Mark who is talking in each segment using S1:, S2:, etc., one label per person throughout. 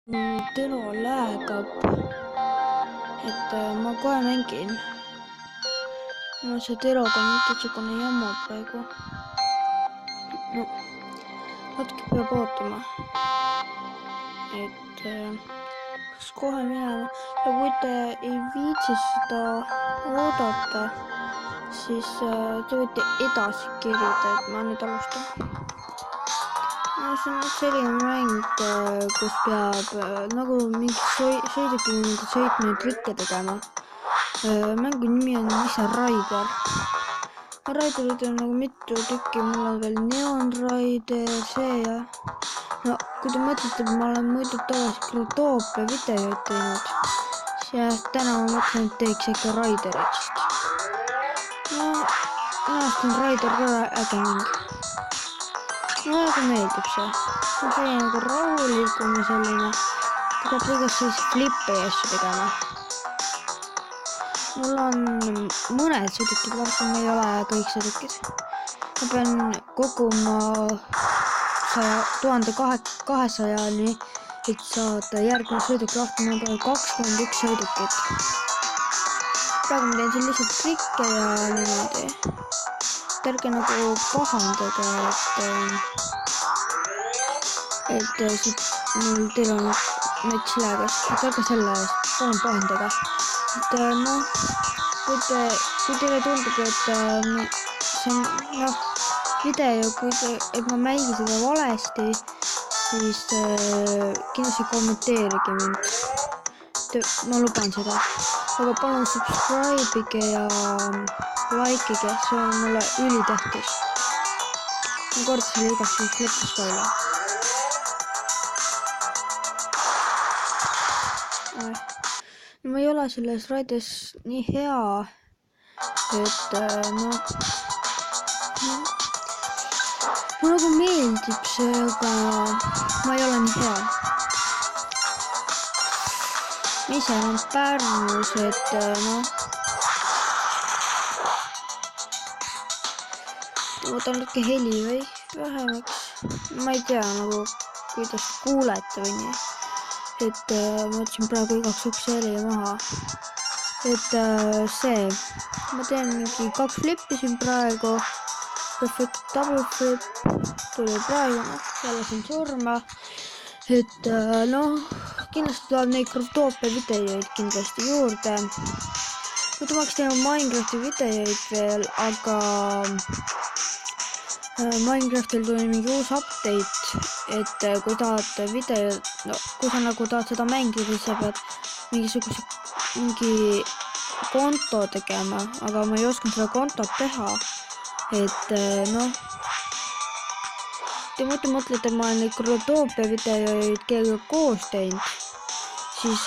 S1: Telo läägab, ma kohe mängin. No see Teloga on mingisugune jama praegu. No, natuke peab ootama. Kas kohe minema. Ja kui te ei viitsi seda oodata, siis te võite edasi kerida, et ma nüüd alustan. No see on selline mäng, kus peab nagu mingi sõiduki sõitma trikke tegema. Mängu nimi on ise Raider. Raiderid on nagu mitu tükki, mul on veel Neon Raider, see ja... No kui te mõtlete, et ma olen muidu tavaliselt Grotopia videoid teinud, siis täna ma mõtlen, et teeks ikka Raiderist. No, ennast on Raider ka äge mäng. Mulle meeldib see. See on nagu rahulikum ja selline. Ta peab igast sellist flippe ja asju tegema. Mul on mõned sõidukid, vaatan ei ole kõik sõidukid. Ma pean koguma 1200-ni, et saada järgmine sõiduk lahti. Ma pean 21 sõidukit. Praegu ma teen siin lihtsalt trikke ja niimoodi. Ärge nagu pahandage, et siit mul teil on mets läägas, et ärge selle eest, palun pahandage. Et noh, kui teile tundub, et see on video, et ma mängin seda valesti, siis kindlasti kommenteerige mind. Ma luban seda. Aga palun subscribe'ige ja likeige, see on mulle ülitähtis. Ma kord selle igast lõpus ka üle. Ma ei ole selles raides nii hea, et noh, mulle nagu meeldib see, aga ma ei ole nii hea. Ma ise olen Pärnus, et noh, ma võtan natuke heli või vähemaks. Ma ei tea nagu, kuidas kuulete või nii. Et ma võtsin praegu igaks juhuks heli maha. Et see, ma teen mingi 2 flippi siin praegu. Perfect double flip tuli praegu, jälle siin surma. Et noh, kindlasti tuleb neid Grotopia videoid kindlasti juurde. Ma tahaks teha Minecrafti videoid veel, aga Minecraftil tuli mingi uus update, et kui tahad video, no kui sa nagu tahad seda mängida, siis sa pead mingi konto tegema, aga ma ei osanud seda kontot teha, et noh, te mõtlete, et ma olen neid Grotopia videoid kellega koos teinud, siis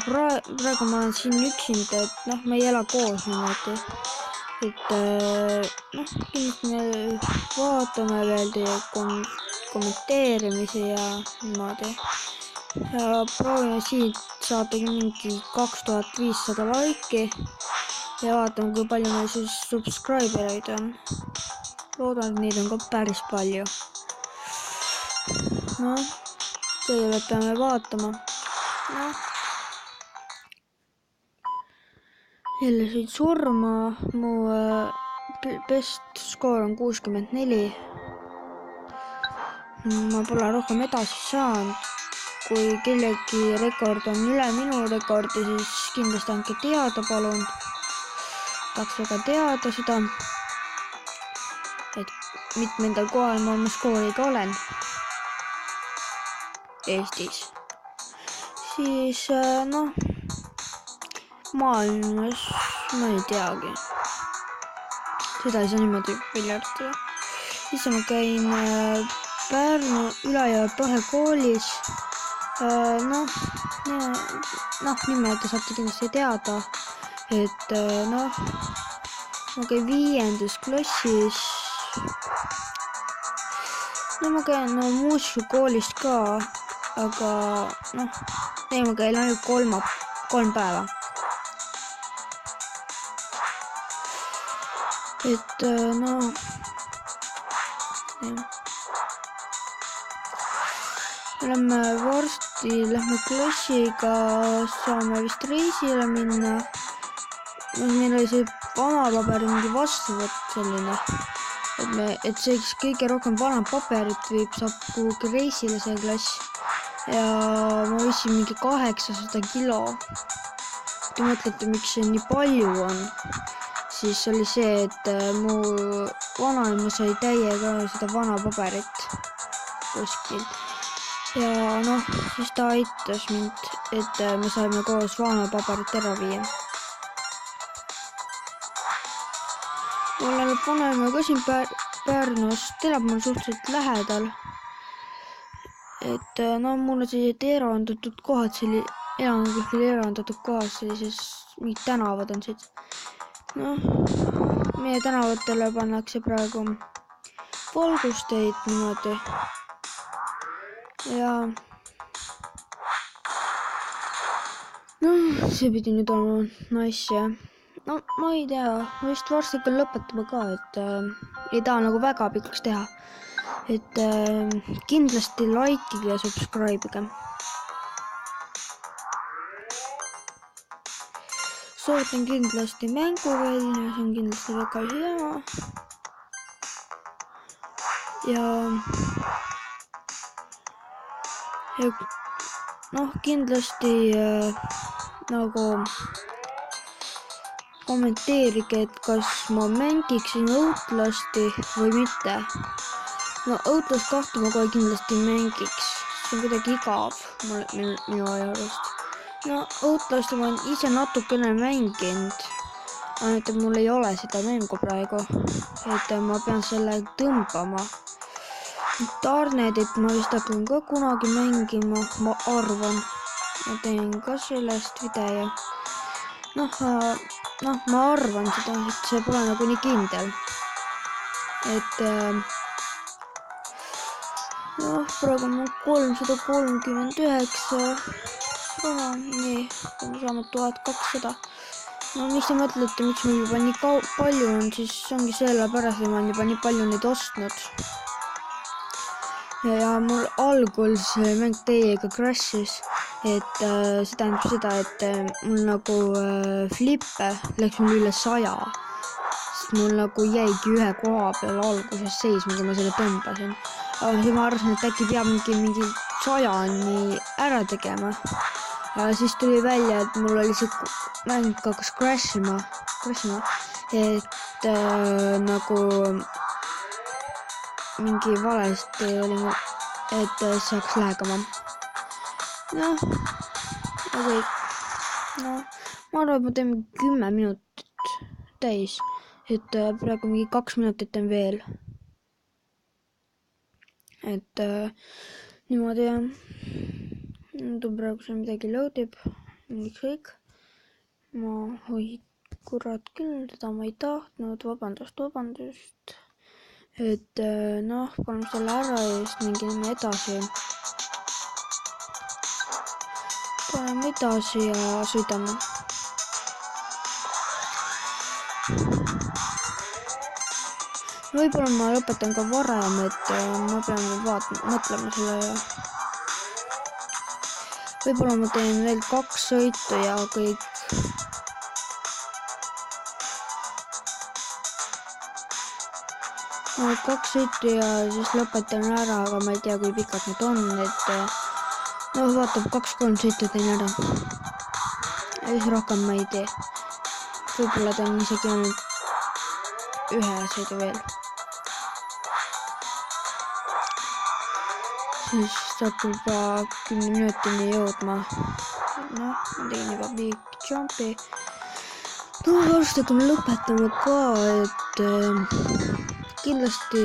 S1: praegu ma olen siin üksinda, et noh, me ei ela koos niimoodi. Et noh, kindlasti me vaatame veel teie kommenteerimisi ja niimoodi. Ja proovime siit saada mingi 2500 laiki ja vaatame, kui palju meil siis subscribereid on. Loodan, et neid on ka päris palju. Noh, kõigepealt peame vaatama. Noh. Jälle said surma, mu best score on 64. Ma pole rohkem edasi saanud. Kui kellegi rekord on üle minu rekordi, siis kindlasti andke teada, palun. Tahaks väga teada seda, et mitmendal kohal ma oma skooriga olen Eestis. Siis noh, maailmas ma ei teagi. Seda ei saa niimoodi piljartada. Siis ma käin Pärnu Ülajõe koolis. Noh, nimed te saate kindlasti teada. Et noh, ma käin 5. klassis. No ma käin muusikakoolist ka, aga noh, ma käin ainult 3 päeva. Et noh, lähme klassiga, saame vist reisile minna. Meil oli see vanapaberi mingi vastuvõtt selline, et see kõige rohkem vanapaberit saab kuhugi reisile see klass. Ja ma võtsin mingi 800 kilo. Kui mõtlete, miks see nii palju on, siis oli see, et mu vanaema sai täiega seda vanapaberit kuskil. Ja siis ta aitas mind, et me saime koos vanapaberit ära viia. Mul elab vanaema ka siin Pärnus, elab mul suhteliselt lähedal. Et mul on sellised erandatud kohad, erandatud kohas, sellises mingid tänavad on siit. Meie tänavatele pannakse praegu valgusteid niimoodi. Ja see pidi nüüd olema nice. Ma ei tea, ma vist varsti hakkan lõpetama ka, et ei taha nagu väga pikaks teha. Et kindlasti likeige ja subscribeige. Soovitan kindlasti mänguvälja, see on kindlasti väga hea. Ja kindlasti nagu kommenteerige, et kas ma mängiksin Outlasti või mitte. Outlast 2 ma kohe kindlasti mängiks, see on kuidagi igav minu ajalust. Outlasti ma olen ise natukene mänginud, ainult et mul ei ole seda mängu praegu, et ma pean selle tõmbama. Tarnetit ma vist hakkan ka kunagi mängima, ma arvan. Ma teen ka sellest video. Ma arvan seda, et see pole nagu nii kindel. Et praegu on mul 339 raha, nii, me saame 1200. Miks te mõtlete, miks mul juba nii palju on, siis ongi sellepärast, et ma olen juba nii palju neid ostnud. Ja mul algul see mäng täiega crashis, et see tähendab seda, et mul nagu flippe läks mul üle 100. Sest mul nagu jäigi ühe koha peal alguses seisma, kui ma selle tõmbasin. Aga siis ma arvasin, et äkki peab mingi 100-ni ära tegema. Ja siis tuli välja, et mul oli see mäng hakkas crashima, et nagu mingi valesti oli, et see hakkas läägama. Ja kõik. Ma arvan, et ma teen 10 minutit täis, et praegu mingi 2 minutit on veel. Et niimoodi jah. Nüüd on praegu see midagi loadib. Miks kõik. Kurat küll, teda ma ei tahtnud. Vabandust. Et paneme selle ära ja siis mingime edasi. Paneme edasi ja sõidame. Võib-olla ma lõpetan ka varem, et ma pean mõtlema selle ja võib-olla ma teen veel 2 sõitu ja kõik. No, 2 sõitu ja siis lõpetan ära, aga ma ei tea, kui pikad need on, et vaatab 2-3 sõitu teen ära. Ja siis rohkem ma ei tee. Võib-olla teen isegi ainult 1 sõidu veel. Siis saab juba 10 minutini jõudma. Ma tegin juba big jumpi. Varsti hakkame lõpetama ka, et kindlasti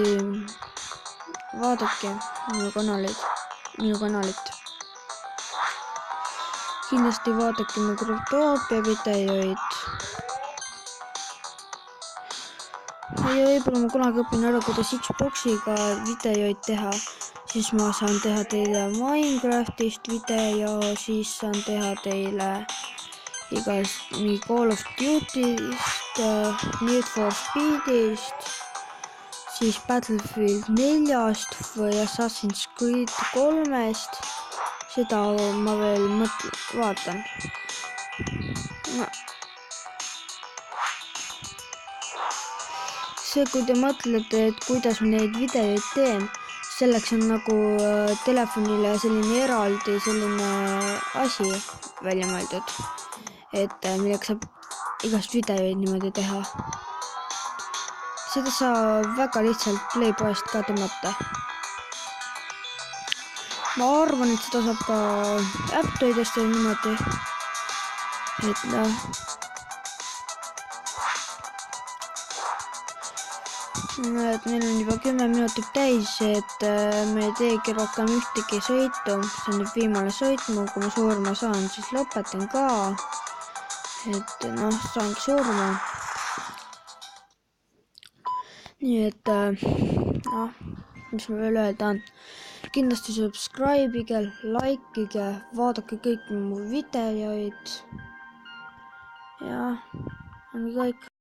S1: vaadake minu kanalit. Kindlasti vaadake mu Cryptopia videoid. Ja võib-olla ma kunagi õpin ära, kuidas Xboxiga videoid teha. Siis ma saan teha teile Minecraftist video, siis saan teha teile igast nii Call of Duty'st, Need for Speed'ist, siis Battlefield 4-st või Assassin's Creed 3-st. Seda ma veel vaatan. No. See, kui te mõtlete, et kuidas ma neid videoid teen, selleks on nagu telefonile selline eraldi selline asi välja mõeldud, et millega saab igast videoid niimoodi teha. Seda saab väga lihtsalt Playboyst ka tõmmata. Ma arvan, et seda saab ka Apptoidest ja niimoodi, et noh. Et meil on juba 10 minutit täis, et me ei teegi rohkem ühtegi sõitu. See on nüüd viimane sõit, kui ma surma saan, siis lõpetan ka. Et noh, saangi surma. Nii et noh, mis ma veel öelda on. Kindlasti subscribe'ige, like'ige, vaadake kõik mu videoid. Ja ongi kõik.